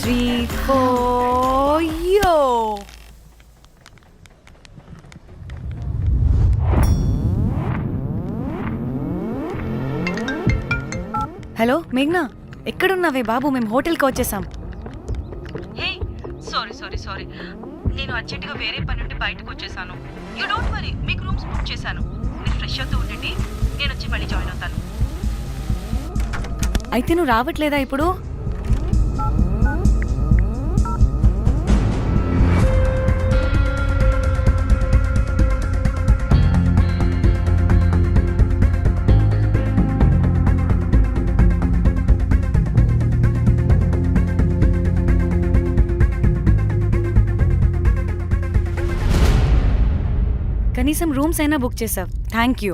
3, 4, yo! Hello మేఘ్నా, ఎక్కడున్నావే బాబు? మేము హోటల్కి వచ్చేసాం. హే సారీ నేను అర్జెంటుగా వేరే పని నుండి బయటకు వచ్చేసాను. యూ డోంట్ వరీ, మీకు రూమ్స్ బుక్ చేశాను. మీరు ఫ్రెష్ అవుతూ ఉండండి, నేను వచ్చి మళ్ళీ జాయిన్ అవుతాను. అయితే నువ్వు రావట్లేదా ఇప్పుడు? కనీసం రూమ్స్ అయినా బుక్ చేసావు. Thank you.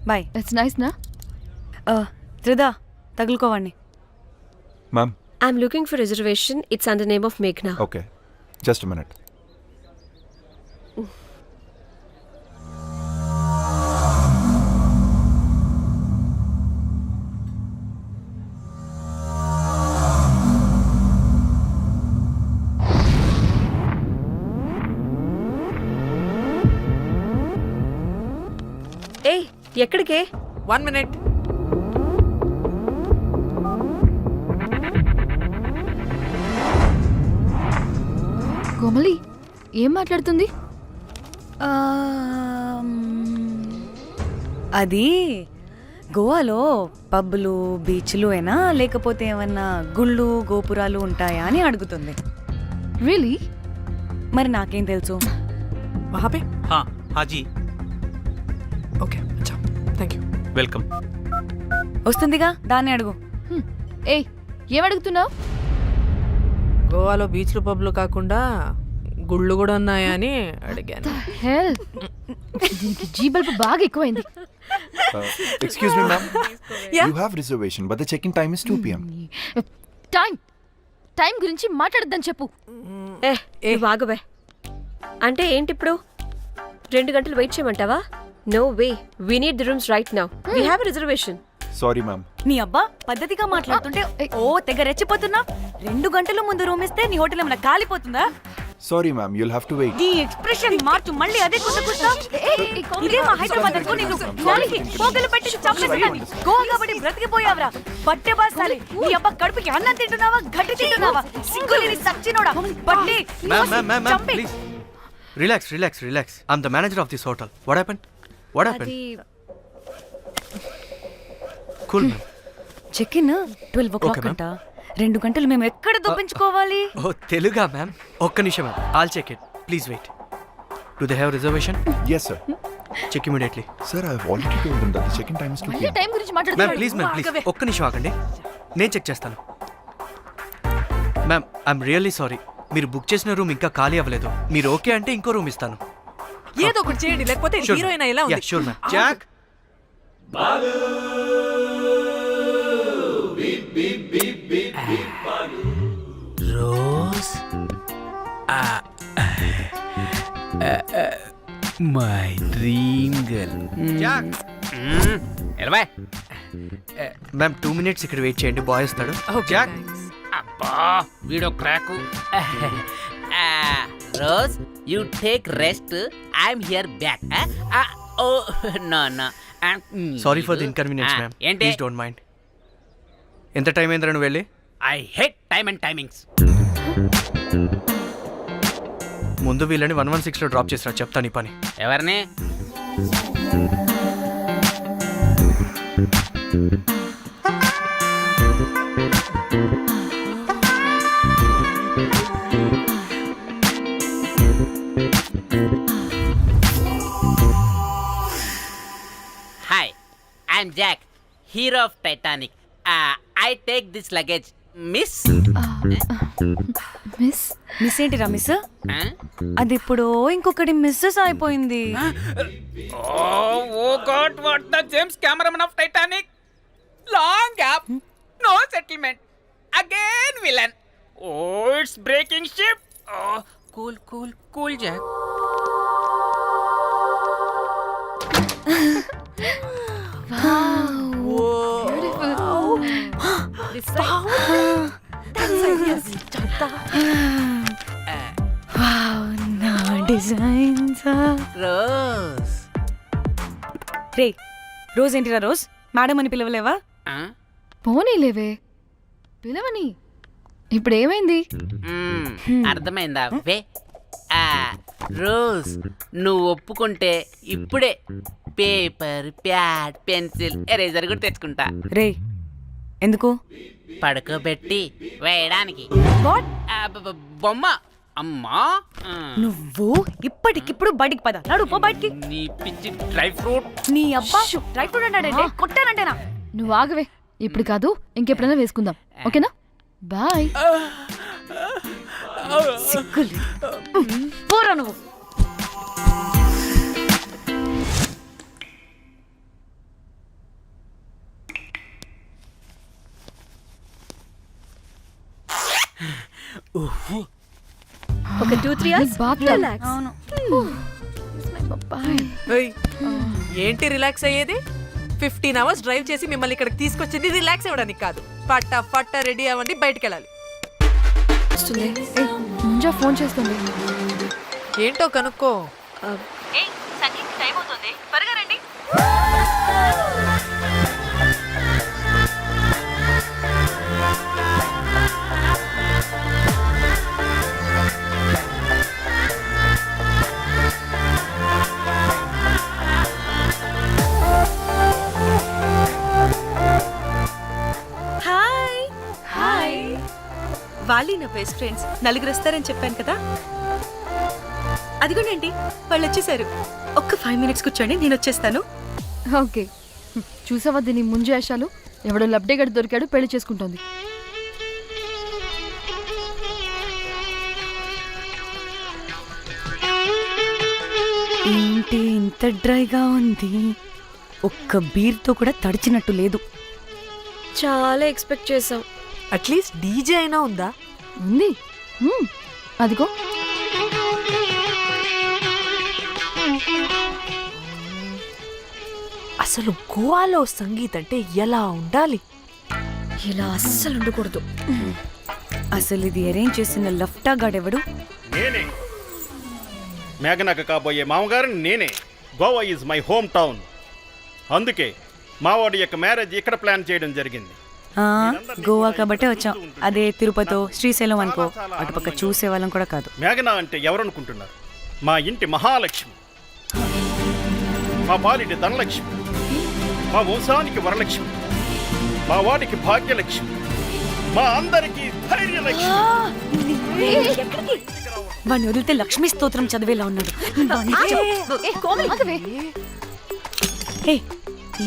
Bye. It's nice నా. త్రిదా, తగులుకోవండి. Ma'am. I'm looking for reservation. It's under name of Meghna. Okay. Just a minute. Hey, ఎక్కడికే? 1 minute. కోమలి ఏం మాట్లాడుతుంది? అది గోవాలో పబ్బులు బీచ్లు అయినా లేకపోతే ఏమన్నా గుళ్ళు గోపురాలు ఉంటాయా అని అడుగుతుంది. రియలీ? మరి నాకేం తెలుసు? वहाँ पे? हाँ जी, Okay, अच्छा. Thank you. वेलकम. వస్తుందిగా, దాన్ని అడుగు. ఏయ్ ఏం అడుగుతున్నావు? గోవాలో బీచ్లు పబ్లు కాకుండా గుళ్ళు కూడా ఉన్నాయా అని అడిగాను. హెల్ దీనికి జీ బల్బ్ బాగా ఎక్కువైంది. Excuse me, ma'am. You have reservation, but the check-in time is 2 p.m. Time గురించి మాట్లాడద్దని చెప్పు. నువ్వు ఆగువే. అంటే ఏంటి ఇప్పుడు 2 గంటలు వెయిట్ చేయమంటావా? No way, we need the rooms right now. We have reservation. Sorry, ma'am. నీ అబ్బా పద్ధతిగా మాట్లాడుతుంటే ఓ తెగ రెచ్చిపోతున్నా. 2 గంటల ముందు రూమ్ ఇస్తే నీ హోటల్ ఏమైనా కాలిపోతుందా? Sorry, ma'am. You'll have to wait. నీ ఎక్స్ప్రెషన్ మార్చు, మళ్ళీ అదే కుట్టుకుంటా. ఇదే మా హైదరాబాద్ అనుకో, నేను నాలికి పోగలు పెట్టి చంపేస్తాను. గోవా కాబట్టి బ్రతికిపోయావరా బట్టే బాసాలి. నీ అబ్బా కడుపుకి అన్నం తింటున్నావా, గడ్డి తింటున్నావా? సిగ్గులేని సచ్చినోడా బట్టే. Ma'am, please. Relax. I'm the manager of this hotel. What happened? Cool, ma'am. Check in 12 o'clock Okay, ma'am. అంట. 2 గంటలు మేము ఎక్కడ దొప్పించుకోవాలి? Oh, Teluga, ma'am. ఒక్క నిమిషం, ma'am. I'll check it. Please wait. Do they have reservation? Yes, sir. Check immediately. Sir, I've already told them that the check-in time is 2 మళ్ళీ p.m. Time గురించి Ma'am, మాట్లాడుతున్నాడు. please. ఒక్క నిమిషం ఆగండి. నేను check చేస్తాను. Ma'am, I'm really sorry. మీరు book చేసిన రూమ్ ఇంకా ఖాళీ అవ్వలేదు. మీరు ఓకే అంటే ఇంకో రూమ్ ఇస్తాను. ఏదో ఒకటి చేయండి, లేకపోతే హీరోయిన్ ఎలా ఉంది? Sure ma'am. Jack, Rose my dream girl. Jack. ఎలవా మ్యామ్ 2 minutes ఇక్కడ వెయిట్ చేయండి, బాయ్ వస్తాడు. Okay, Jack. thanks. అబ్బా వీడో క్రాకు. Rose you take rest, I'm here back. Oh no no. Sorry for the inconvenience ma'am. ఏంటి? Please don't mind. ఎంత time అయిందిరా నువ్వు వెళ్ళి? I hate time and timings. ముందు వీళ్ళని 116లో డ్రాప్ చేసినా, చెప్తాను ఈ పని. ఎవరిని? Hi, I'm Jack, hero of Titanic. I take this luggage miss. Miss ఏంటిరా మిస్? అది ఇప్పుడు ఇంకొకటి మిస్సెస్ అయిపోయింది. Oh god, what the James cameraman of Titanic. Long gap, no settlement, again villain. Oh it's breaking ship. Cool Jack. This side. నా designs Rose రే Rose ఏంటిరా Rose madam అని పిలవలేవా పోనీలేవే పిలవని ఇప్పుడు ఏమైంది? అర్థమైందా వే రోజ్ నువ్వు ఒప్పుకుంటే ఇప్పుడే పేపర్ ప్యాడ్ పెన్సిల్ ఎరేజర్ కూడా తెచ్చుకుంటా రే ఎందుకు పడుకోబెట్టి వేయడానికి వాట్ బొమ్మ అమ్మా నువ్వు ఇప్పటికిప్పుడు బయటికి పద నడు పో బయటికి నీ పిచ్చి డ్రై ఫ్రూట్ నీ అబ్బా డ్రై ఫ్రూట్ అంటాడంటే కొట్టానంటేనా నువ్వు ఆగవే ఇప్పుడు కాదు ఇంకెప్పుడైనా వేసుకుందాం ఓకేనా బాయ్. సిగ్గులు పోరా నువ్వు ఒక 2-3 hours రిలాక్స్. అవును ఏయ్, ఏంటి రిలాక్స్ అయ్యేది? 15 hours డ్రైవ్ చేసి మిమ్మల్ని ఇక్కడికి తీసుకొచ్చింది రిలాక్స్ అవ్వడానికి కాదు. పట్ట రెడీ అవ్వండి, బయటికి వెళ్ళాలి. ముంజా ఫోన్ చేస్తుంది. ఏంటో కనుక్కో. సంగీత్ టైం అవుతుంది త్వరగా రండి. హాయ్ హాయ్ వాళ్ళీ నా బెస్ట్ ఫ్రెండ్స్. నలుగురు వస్తారని చెప్పాను కదా, అదిగోనండి వాళ్ళు వచ్చేసారు. ఒక్క 5 minutes కూర్చోండి, నేను వచ్చేస్తాను. ఓకే చూసావా దీని ముంజేషాలు? ఎవడో లబ్డేగడ్ దొరికాడు, పెళ్లి చేసుకుంటోంది. ఏంటి ఇంత డ్రైగా ఉంది? ఒక్క బీర్తో కూడా తడిచినట్టు లేదు. చాలా ఎక్స్పెక్ట్ చేసాం. అట్లీస్ట్ డీజే అయినా ఉందా? ఉంది అదిగో. అసలు గోవాలో సంగీత్ అంటే ఎలా ఉండాలి? ఇలా అస్సలు ఉండకూడదు. అసలు ఇది అరేంజ్ చేసిన లఫ్టా గాడెవడు? నేనే మేఘనకు కాబోయే మామగారిని నేనే. Goa is my home town. అందుకే మావాడి యొక్క మ్యారేజ్ ఇక్కడ ప్లాన్ చేయడం జరిగింది. గోవా కాబట్టే వచ్చాం. అదే తిరుపతి శ్రీశైలం అనుకో, అటుపక్క చూసే వాళ్ళం కూడా కాదు. మేఘన అంటే ఎవరనుకుంటున్నారు? మా ఇంటి మహాలక్ష్మి, మా పాలిటి ధనలక్ష్మి, మా వంశానికి వరలక్ష్మి, మా వాడికి భాగ్యలక్ష్మి, మా అందరికీ ధైర్యలక్ష్మి. వాడిని వదిలితే లక్ష్మీ స్తోత్రం చదివేలా ఉన్నాడు. ఏ,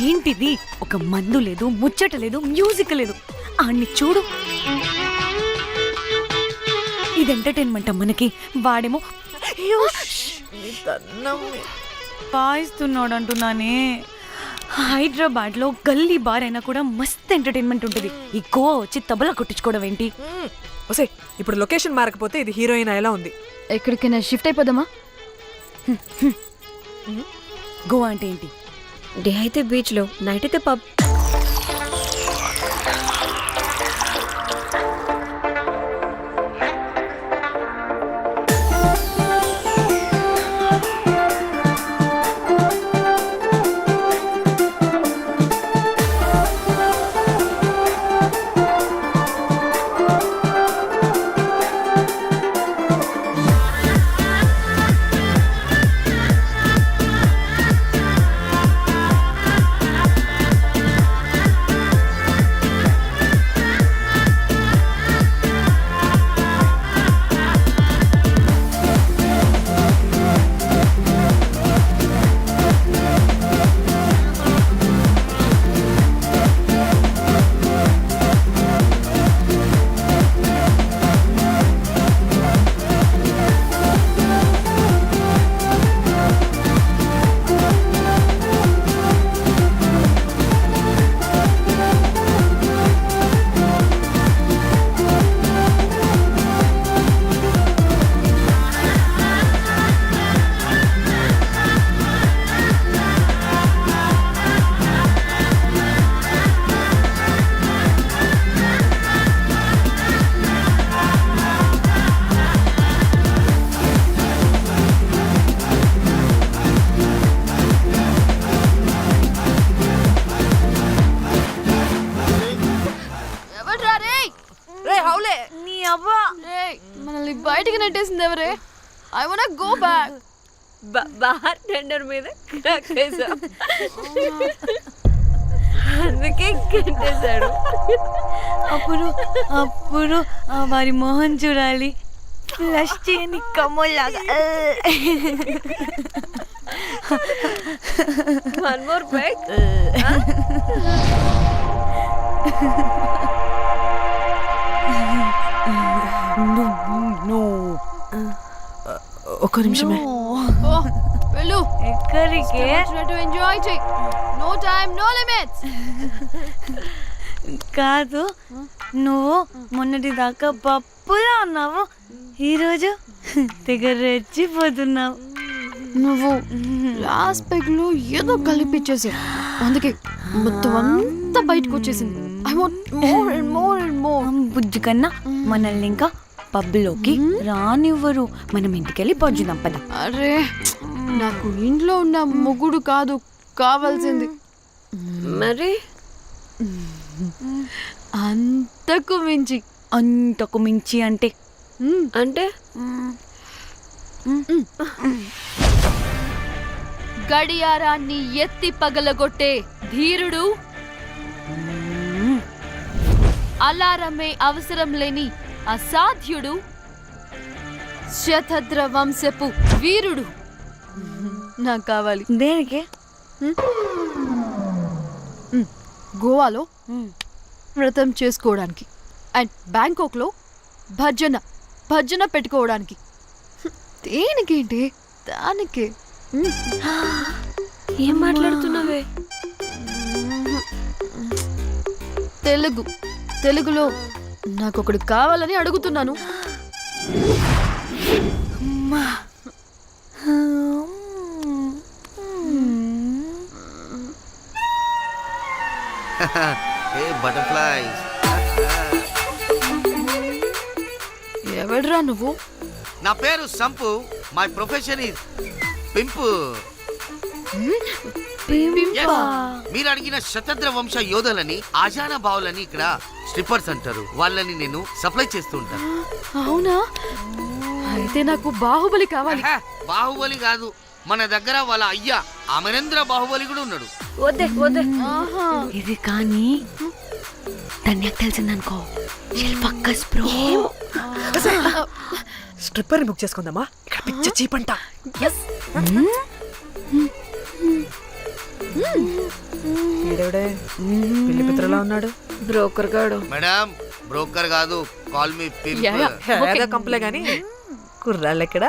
ఏంటిది? ఒక మందు లేదు, ముచ్చట లేదు, మ్యూజిక్ లేదు. ఆడిని చూడు, ఇది ఎంటర్టైన్మెంట్ మనకి. వాడేమో పాయిస్తున్నాడు అంటున్నానే. హైదరాబాద్ లో గల్లీ బార్ అయినా కూడా మస్త్ ఎంటర్టైన్మెంట్ ఉంటుంది. ఈ గోవా వచ్చి తబలా కొట్టించుకోవడం ఏంటి? ఒసే, ఇప్పుడు లొకేషన్ మారకపోతే ఇది హీరోయిన్ ఎలా ఉంది? ఎక్కడికైనా షిఫ్ట్ అయిపోదామా? గోవా అంటే ఏంటి? డే అయితే బీచ్ లో, నైట్ అయితే పబ్. ఎవడ్రా రే? రే హౌలే నీ అవ్వ రేయ్, మనల్ని బయటికి నెట్టేసింది ఎవరే? I want go back. Bar tender మీద క్రాక్ వేసా అందుకే కట్టేశాడు. అప్పుడు అప్పుడు వారి మొహం చూడాలి, ఫ్లష్ చేయని కమ్మోల్లాగా. One more back. ఒక్క నిమిషమే. ఓ, వెళ్ళు. ఎక్కడికే? ఎంజాయ్ చెయ్. No time no limits. కాదు, నువ్వు మొన్నటి దాకా పప్పులా ఉన్నావు, ఈరోజు తెగ రెచ్చిపోతున్నావు. నువ్వు లాస్ట్ పెగ్ లో ఏదో కలిపిచ్చేసి అందుకే మొత్తం అంతా బయటకు వచ్చేసింది. I want more and more and more. బుజ్జి కన్నా మనల్ని ఇంకా పబ్లోకి రానివ్వరు. మనం ఇంటికెళ్ళి పొంచుదాం పద. అరే, నాకు ఇంట్లో ఉన్న మొగుడు కాదు కావాల్సింది, మరి అంతకు మించి. అంతకు మించి అంటే అంటే గడియారాన్ని ఎత్తి పగలగొట్టే ధీరుడు, అలారమే అవసరం లేని అసాధ్యుడు, శతద్ర వంశపు వీరుడు నాకు కావాలి. దేనికి? గోవాలో వ్రతం చేసుకోవడానికి అండ్ బ్యాంకాక్లో భజన పెట్టుకోవడానికి. దేనికేంటి? దానికి. ఏం మాట్లాడుతున్నావే? తెలుగులో నాకొకడు కావాలని అడుగుతున్నాను. బటర్ఫ్లైస్. ఎవడ్రా నువ్వు? నా పేరు Sampu. My profession is pimp. Yes. మీరు అడిగిన శతద్ర వంశ యోధులని, ఆజానా బావులని ఇక్కడ స్ట్రిప్పర్స్ అంటారు. వాళ్ళని నేను సప్లై చేస్తూ ఉంటాను. అవునా? అయితే నాకు బాహుబలి కావాలి. బాహుబలి కాదు, మన దగ్గర వాళ్ళ అయ్యా అమరేంద్ర బాహుబలి కూడా ఉన్నాడు. వద్దే వద్దే. ఇది కానీ ధన్యకు తెలిసిందనుకో, షెల్ఫక్కస్ బ్రో. స్ట్రిప్పర్ బుక్ చేసుకుందామా? ఇక్కడ పిచ్చ చీపంట. ఈడెవడే పిల్లి పిత్రలా ఉన్నాడు? బ్రోకర్ గాడు. మేడం, బ్రోకర్ కాదు, కాల్ మీ ఏదో కంపలే గాని కుర్రాళ్ళు ఎక్కడ?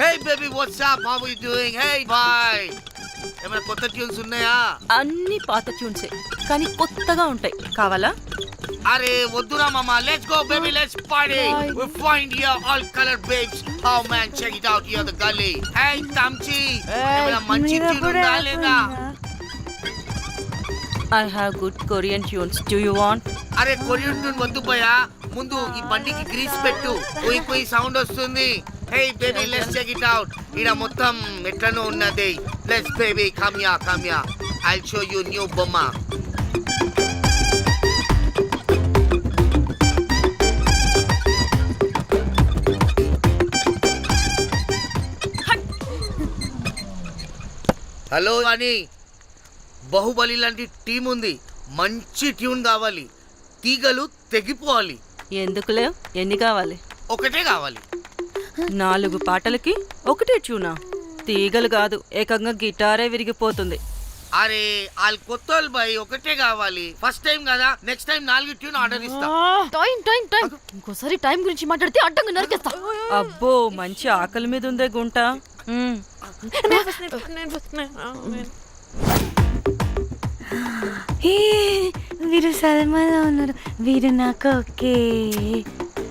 Hey baby, what's up? How are you doing? Hey boy. ఏమైనా కొత్త ట్యూన్స్ ఉన్నాయా? అన్ని పాత ట్యూన్సే కానీ కొత్తగా ఉంటాయి. కావాలా? అరే వద్దురా మామ, let's go baby, let's party. We find here all colour babes. How man, check it out here the gully. Hey తమ్చి, ఏమైనా మంచి ట్యూన్ ఉందా లేదా? I have good Korean tunes. Do you want? అరే కొరియన్ ట్యూన్ వద్దు పోయా, ముందు ఈ బండికి గ్రీస్ పెట్టు. కుయ్ కుయ్ సౌండ్ వస్తుంది. Hey baby, let's check it out. ఇడ మొత్తం ఎట్లనో ఉన్నది. Let's baby, come ya come ya. I show you new బొమ్మ. హలో అని, బాహుబలి లాంటి టీం ఉంది. మంచి ట్యూన్ కావాలి, తీగలు తెగిపోవాలి. ఎందుకులే, ఎన్ని కావాలి? ఒకటే కావాలి. 4 పాటలకి ఒకటే ట్యూనా? తీగలు కాదు, ఏకంగా గిటారే విరిగిపోతుంది. అరే వాళ్ళు కొత్త వాళ్ళు బై, ఒకటే కావాలి. ఫస్ట్ టైం కదా, నెక్స్ట్ టైం 4 ట్యూన్ ఆర్డర్ ఇస్తా. టైం ఇంకోసారి టైం గురించి మాట్లాడితే అడ్డంగా నరికేస్తా. అబ్బో, మంచి ఆకలి మీద ఉందే గుంట. వీరు సల్మాలో ఉన్నారు, వీరు నాకు ఓకే.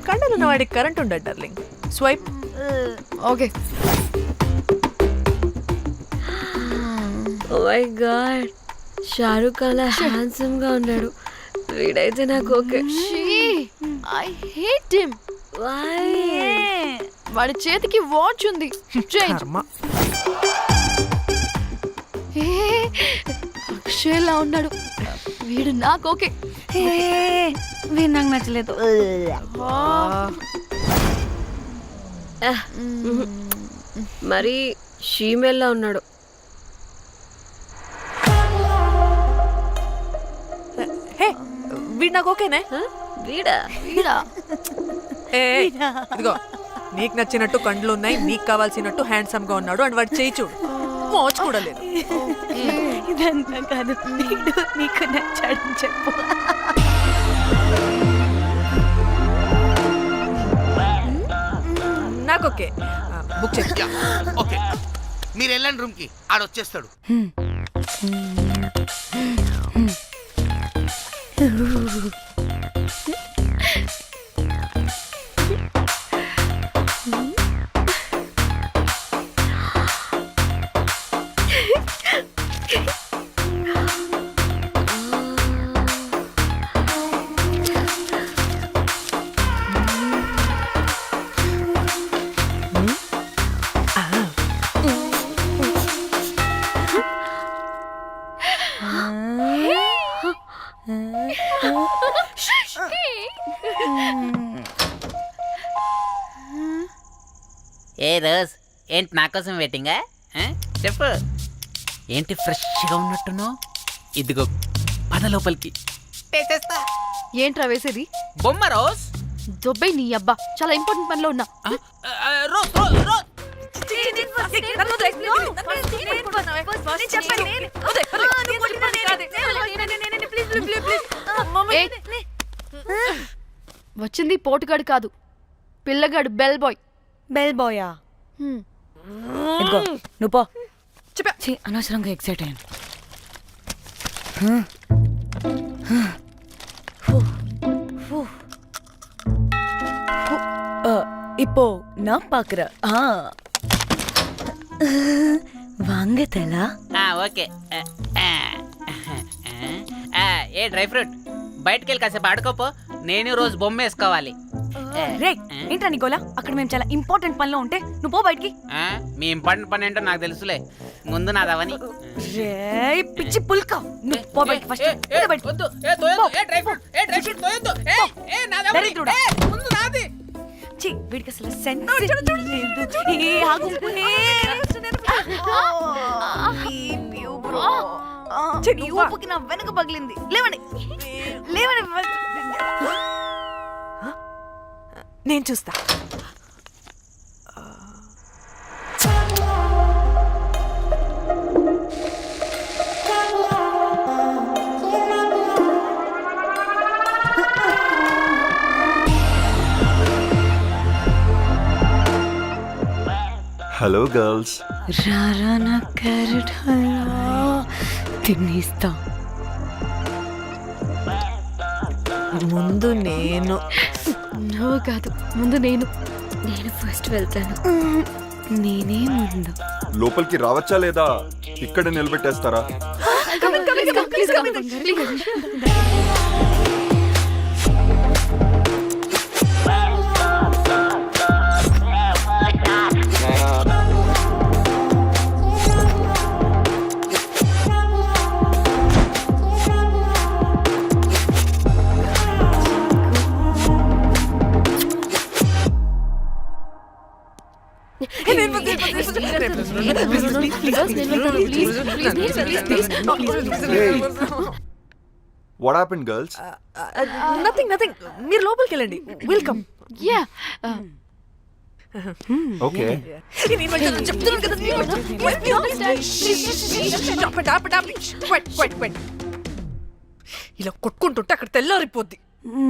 కండలున్న వాడికి కరెంట్ ఉండదు darling. Swipe. Okay. Oh my god, Shahrukh అలా హ్యాండ్సమ్ గా ఉన్నాడు. వీడైతే నాకు okay. I hate him. Why? వాడి చేతికి వాచ్ ఉంది. చేంజ్. కర్మ. ఏ అక్షయ్లా ఉన్నాడు వీడు. నాకు ఓకే. వీడు నాకు నచ్చలేదు. మరి షీమేల్లా ఉన్నాడు. హే వీడు నాకు ఓకేనే. వీడా? వీడా? ఏ ఇదిగో నీకు నచ్చినట్టు కండ్లు ఉన్నాయి, నీకు కావాల్సినట్టు హ్యాండ్సమ్ గా ఉన్నాడు అండ్ వాడు చేయి చూడు మోచు కూడా లేదు. ఇదంతా కాదు, వీడు నీకు నచ్చాడని చెప్పు. నాకు ఓకే. బుక్ చేసి ఓకే మీరు వెళ్ళండి రూమ్ కి, ఆడొచ్చేస్తాడు. ఏ రోజ్, ఏంటి నా కోసం వెయిటింగా? చెప్పు, ఏంటి ఫ్రెష్గా ఉన్నట్టున్నావు? ఇదిగో పద లోపలికి వేసేస్తా. ఏంట్రా వేసేది? బొమ్మ రోజ్. దొబ్బై నీ అబ్బా, చాలా ఇంపార్టెంట్ పనిలో ఉన్నా. Rose rose rose. వచ్చింది పోటుగాడు కాదు, పిల్లగాడు. Bell boy. బెల్ బాయా? ఇదిగో నువ్వు పో. ఛీ, అనవసరంగా ఎక్సైట్ అయ్యాను. இப்போ நான் பாக்குறேன். வாங்க தலா. ఓకే. ఏ డ్రై ఫ్రూట్, బయటకు వెళ్ళి కాసేపు ఆడుకోపో. నేను రోజు బొమ్మ వేసుకోవాలి. రే ఏంట్రా నికోలా, అక్కడ మేము చాలా ఇంపార్టెంట్ పనిలో ఉంటే నువ్వు పో బయటికి. మీ ఇంపార్టెంట్ పని ఏంటో నాకు తెలుసులే, ముందు నాదవని. రే పిచ్చి పుల్క, నువ్వు పో బయటికి ఫస్ట్. వీడికి అసలు సెన్స్ లేదు. ఏ ఆగు. ఈ ఊపుకి నా వెనక పగిలింది. లేవండి లేవండి. నేను చూస్తా. Hello girls. రారా నా క్యారెట్ హల్వా తినేస్తా. ముందు నేను. నువ్వు కాదు, ముందు నేను. నేను ఫస్ట్ వెళ్తాను. నేనే ముందు. లోపలికి రావచ్చా లేదా ఇక్కడ నిలబెట్టేస్తారా? What happened, girls? Nothing nothing. మీరు లోపలికి వెళ్ళండి. వెల్కమ్. యా. Okay. చెప్తున్నాను కదా. ఇలా కొట్టుకుంటుంటే అక్కడ తెల్లారిపోద్ది.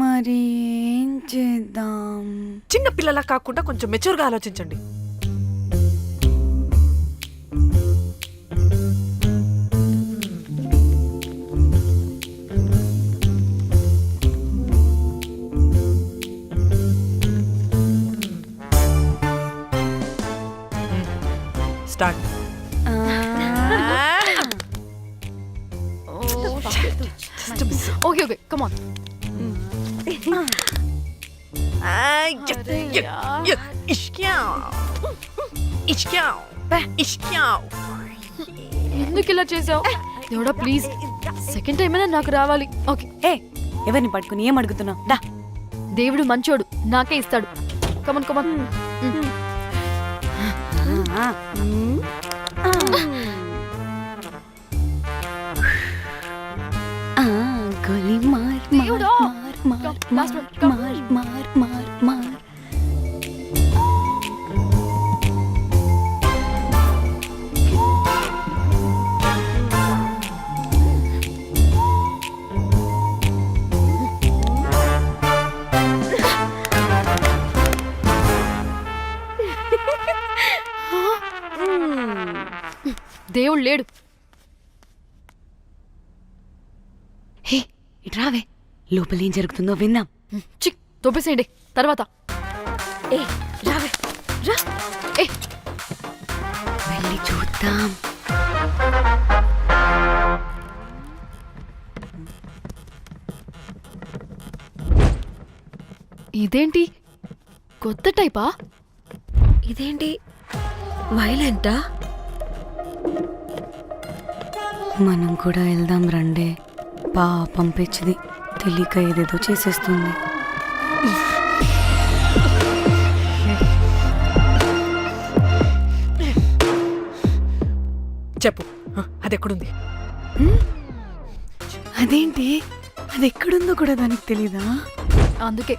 మరి ఏం చేద్దాం? చిన్న పిల్లలా కాకుండా కొంచెం మెచ్యూర్గా ఆలోచించండి. Start. Okay okay, come on. ఎందుకు ఇలా చేసావు దేవుడా ప్లీజ్ సెకండ్ టైం అయినా నాకు రావాలి ఓకే ఏ ఎవరిని పట్టుకుని ఏం అడుగుతున్నావు దా దేవుడు మంచోడు నాకే ఇస్తాడు కమన్ కమన్ గోలీ మార్ దేవుడా. మార్ Last one, come. మార్ మార్ మార్ దేవుడు లేడు హే ఇటు రావే లోపల ఏం జరుగుతుందో విందాం చిక్ తోపేసేయండి తర్వాత ఏ రావే రా ఏ వెళ్ళి చూద్దాం ఇదేంటి కొత్త టైపా ఇదేంటి వైలెంటా? మనం కూడా వెళ్దాం రండే పాపం పిచ్చిది తెలియక ఏదేదో చేసేస్తుంది చెప్పు అది ఎక్కడుంది? అదేంటి అది ఎక్కడుందో కూడా దానికి తెలీదా? అందుకే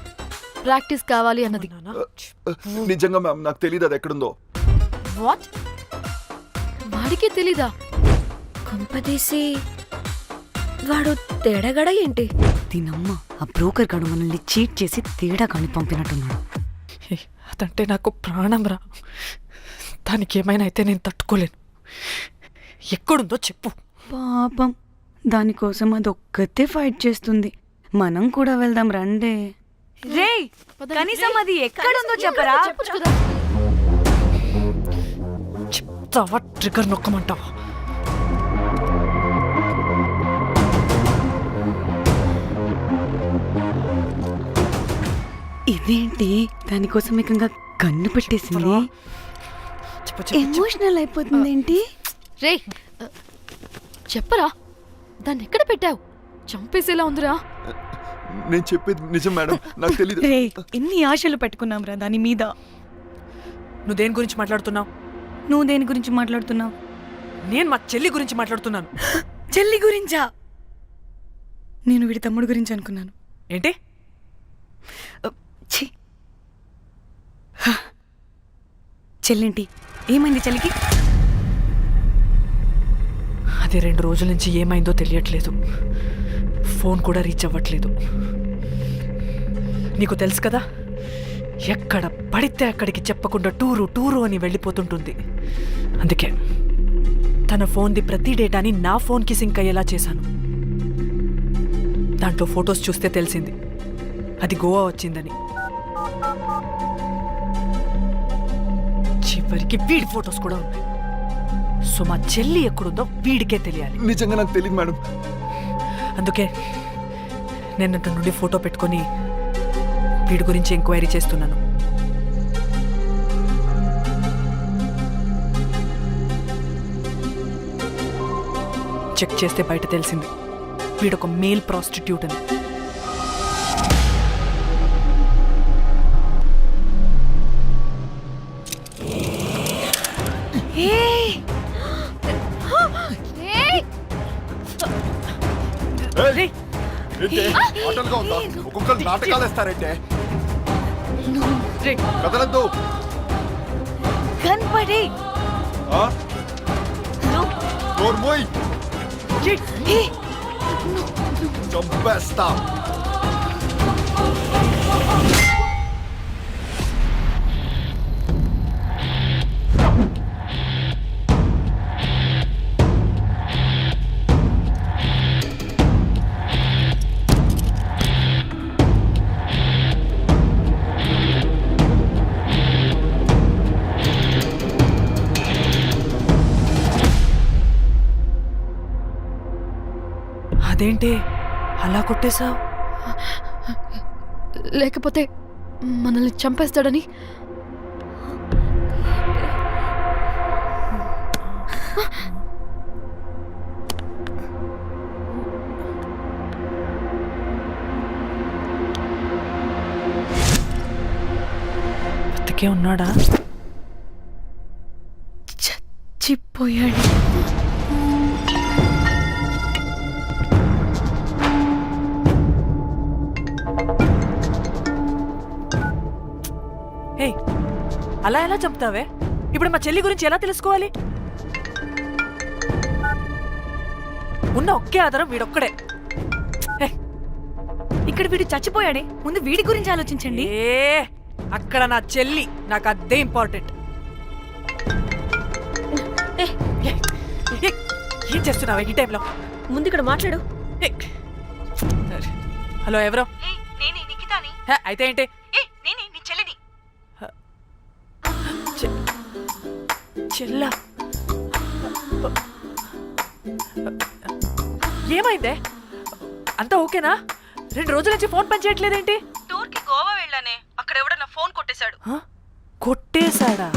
ప్రాక్టీస్ కావాలి అన్నది నిజంగా మ్యామ్ నాకు తెలియదు అది ఎక్కడుందో. వాట్ వాడికి తెలీదా? కొంపదీసి వాడు తేడాగడ ఏంటి? దీనమ్మ ఆ బ్రోకర్ గాడు మనల్ని చీట్ చేసి తేడా కాని పంపినట్టున్నాడు. అదంటే నాకు ప్రాణం రా. దానికి ఏమైనా అయితే నేను తట్టుకోలేను. ఎక్కడుందో చెప్పు. పాపం దానికోసం అది ఒక్కతే ఫైట్ చేస్తుంది. మనం కూడా వెళ్దాం రండే. రే కనీసం అది ఎక్కడుందో చెప్పరా? చెప్పొచ్చు కదా. చెప్తావా ట్రిగర్ నొక్కమంటావా? ఇదేంటి దానికోసం ఏకంగా కన్ను పెట్టేసింది. ఎమోషనల్ అయిపోతుంది ఏంటి? రే చెప్పరా దాన్ని ఎక్కడ పెట్టావు? చంపేసేలా ఉందిరా. నేను చెప్పేది నిజం మేడం నాకు తెలియదు. రే ఎన్ని ఆశలు పెట్టుకున్నాం రా దాని మీద. నువ్వు దేని గురించి మాట్లాడుతున్నావు? నువ్వు దేని గురించి మాట్లాడుతున్నావు? నేను మా చెల్లి గురించి మాట్లాడుతున్నాను. చెల్లి గురించా? నేను వీడి తమ్ముడు గురించి అనుకున్నాను. ఏంటి? ఛీ. చెల్లింటి ఏమైంది చెల్లికి? అది 2 రోజుల నుంచి ఏమైందో తెలియట్లేదు. ఫోన్ కూడా రీచ్ అవ్వట్లేదు. నీకు తెలుసు కదా, ఎక్కడ పడితే అక్కడికి చెప్పకుండా టూరు అని వెళ్ళిపోతుంటుంది. అందుకే తన ఫోన్ది ప్రతి డేటాని నా ఫోన్కి సింక్ అయ్యేలా చేశాను. దాంట్లో ఫొటోస్ చూస్తే తెలిసింది అది గోవా వచ్చిందని. చివరికి వీడి ఫొటోస్ కూడా ఉన్నాయి. సో మా చెల్లి ఎక్కడుందో వీడికే తెలియాలి. నిజంగా నాకు తెలియదు మేడం. అందుకే నేను అతని నుండి ఫోటో పెట్టుకొని వీడి గురించి ఎంక్వైరీ చేస్తున్నాను. చెక్ చేస్తే బయట తెలిసింది వీడొక మేల్ ప్రాస్టిట్యూట్ అని. ఆటలుగా ఉందా? ఒక్కొక్కరు నాటకాలు వేస్తారంటే కదలద్దు. కనపడే చంపేస్తా. అదేంటి అలా కొట్టేశావు? లేకపోతే మనల్ని చంపేస్తాడని. బతికే ఉన్నాడా? చచ్చిపోయాడు. హే, అలా ఎలా చెప్తావే? ఇప్పుడు మా చెల్లి గురించి ఎలా తెలుసుకోవాలి? ఉన్న ఒకే ఆధారం వీడొక్కడే. హే, ఇక్కడ వీడు చచ్చిపోయాడే, ముందు వీడి గురించి ఆలోచించండి. అక్కడ నా చెల్లి, నాకు అదే ఇంపార్టెంట్. ఏం చేస్తున్నావే ఈ టైంలో? ముందు ఇక్కడ మాట్లాడు. హలో, ఎవరో? నేనే నిఖితాని. అయితే ఏంటి? నేనే నీ చెల్లిని. చెల్లా, ఏమైందే? అంతా ఓకేనా? 2 రోజుల నుంచి ఫోన్ పని చేయట్లేదేంటి? టూర్ కి గోవా వెళ్ళానే, అక్కడ ఎవడో నా ఫోన్ కొట్టేశాడు. కొట్టేశాడా?